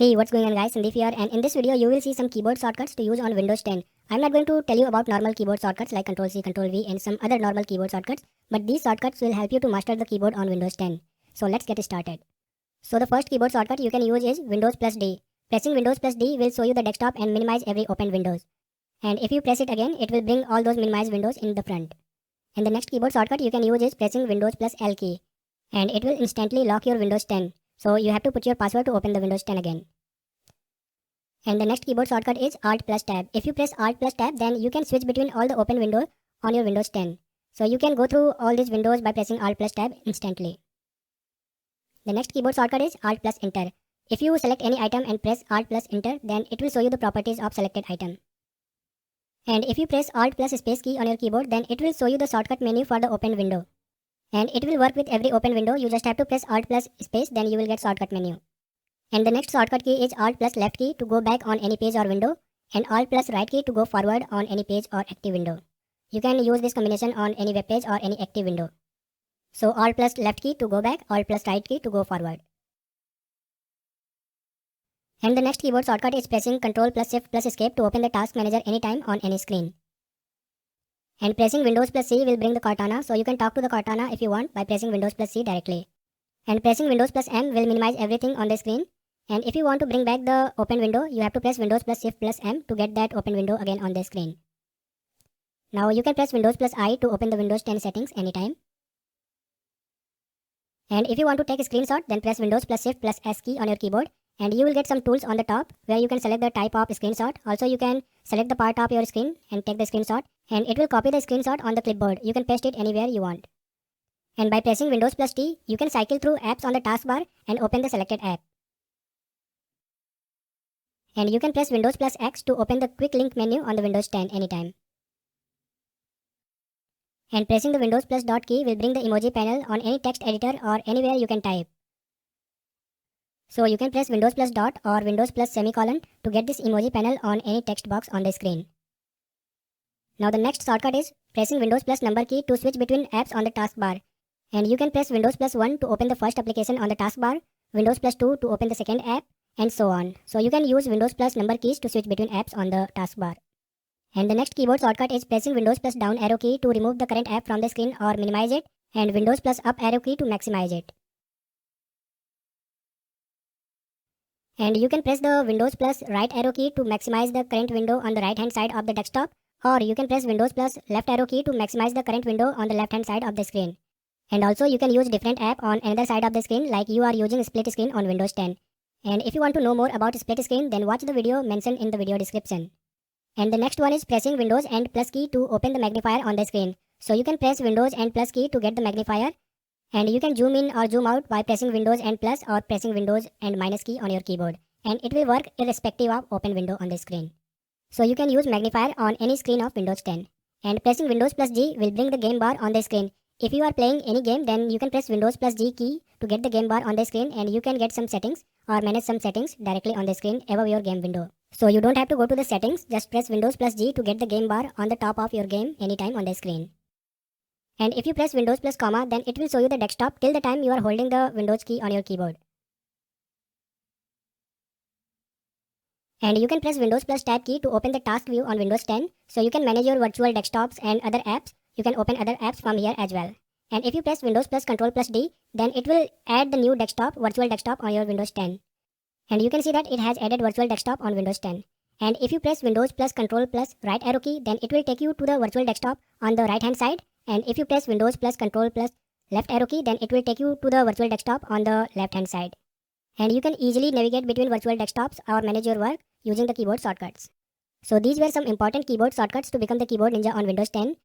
Hey, what's going on guys? Sandeep here, and in this video you will see some keyboard shortcuts to use on Windows 10. I'm not going to tell you about normal keyboard shortcuts like Ctrl C, Ctrl V and some other normal keyboard shortcuts, but these shortcuts will help you to master the keyboard on Windows 10. So let's get started. So the first keyboard shortcut you can use is Windows plus D. Pressing Windows plus D will show you the desktop and minimize every opened windows. And if you press it again, it will bring all those minimized windows in the front. And the next keyboard shortcut you can use is pressing Windows plus L key. And it will instantly lock your Windows 10. So you have to put your password to open the Windows 10 again. And the next keyboard shortcut is Alt plus Tab. If you press Alt plus Tab, then you can switch between all the open windows on your Windows 10. So you can go through all these windows by pressing Alt plus Tab instantly. The next keyboard shortcut is Alt plus Enter. If you select any item and press Alt plus Enter, then it will show you the properties of selected item. And if you press Alt plus Space key on your keyboard, then it will show you the shortcut menu for the open window. And it will work with every open window. You just have to press Alt plus Space, then you will get shortcut menu. And the next shortcut key is Alt plus left key to go back on any page or window, and Alt plus right key to go forward on any page or active window. You can use this combination on any web page or any active window. So Alt plus left key to go back, Alt plus right key to go forward. And the next keyboard shortcut is pressing Ctrl plus Shift plus Escape to open the task manager anytime on any screen. And pressing Windows plus C will bring the Cortana, so you can talk to the Cortana if you want by pressing Windows plus C directly. And pressing Windows plus M will minimize everything on the screen. And if you want to bring back the open window, you have to press Windows plus Shift plus M to get that open window again on the screen. Now you can press Windows plus I to open the Windows 10 settings anytime. And if you want to take a screenshot, then press Windows plus Shift plus S key on your keyboard, and you will get some tools on the top where you can select the type of screenshot. Also you can select the part of your screen and take the screenshot, and it will copy the screenshot on the clipboard. You can paste it anywhere you want. And by pressing Windows plus T, you can cycle through apps on the taskbar and open the selected app. And you can press Windows plus X to open the quick link menu on the Windows 10 anytime. And pressing the Windows plus dot key will bring the emoji panel on any text editor or anywhere you can type. So you can press Windows plus dot or Windows plus semicolon to get this emoji panel on any text box on the screen. Now the next shortcut is pressing Windows plus number key to switch between apps on the taskbar. And you can press Windows plus 1 to open the first application on the taskbar, Windows plus 2 to open the second app, and so on. So you can use Windows plus number keys to switch between apps on the taskbar. And the next keyboard shortcut is pressing Windows plus down arrow key to remove the current app from the screen or minimize it, and Windows plus up arrow key to maximize it. And you can press the Windows plus right arrow key to maximize the current window on the right hand side of the desktop, or you can press Windows plus left arrow key to maximize the current window on the left hand side of the screen. And also you can use different app on another side of the screen, like you are using split screen on Windows 10. And if you want to know more about split screen, then watch the video mentioned in the video description. And the next one is pressing Windows and plus key to open the magnifier on the screen. So you can press Windows and plus key to get the magnifier. And you can zoom in or zoom out by pressing Windows and plus or pressing Windows and minus key on your keyboard. And it will work irrespective of open window on the screen. So you can use magnifier on any screen of Windows 10. And pressing Windows plus G will bring the game bar on the screen. If you are playing any game, then you can press Windows plus G key to get the game bar on the screen, and you can get some settings or manage some settings directly on the screen above your game window. So you don't have to go to the settings, just press Windows plus G to get the game bar on the top of your game anytime on the screen. And if you press Windows plus comma, then it will show you the desktop till the time you are holding the Windows key on your keyboard. And you can press Windows plus tab key to open the task view on Windows 10, so you can manage your virtual desktops and other apps. You can open other apps from here as well. And if you press Windows plus Control plus D, then it will add the new desktop, virtual desktop on your Windows 10. And you can see that it has added virtual desktop on Windows 10. And if you press Windows plus Control plus right arrow key, then it will take you to the virtual desktop on the right hand side. And if you press Windows plus Control plus left arrow key, then it will take you to the virtual desktop on the left hand side. And you can easily navigate between virtual desktops or manage your work using the keyboard shortcuts. So these were some important keyboard shortcuts to become the keyboard ninja on Windows 10.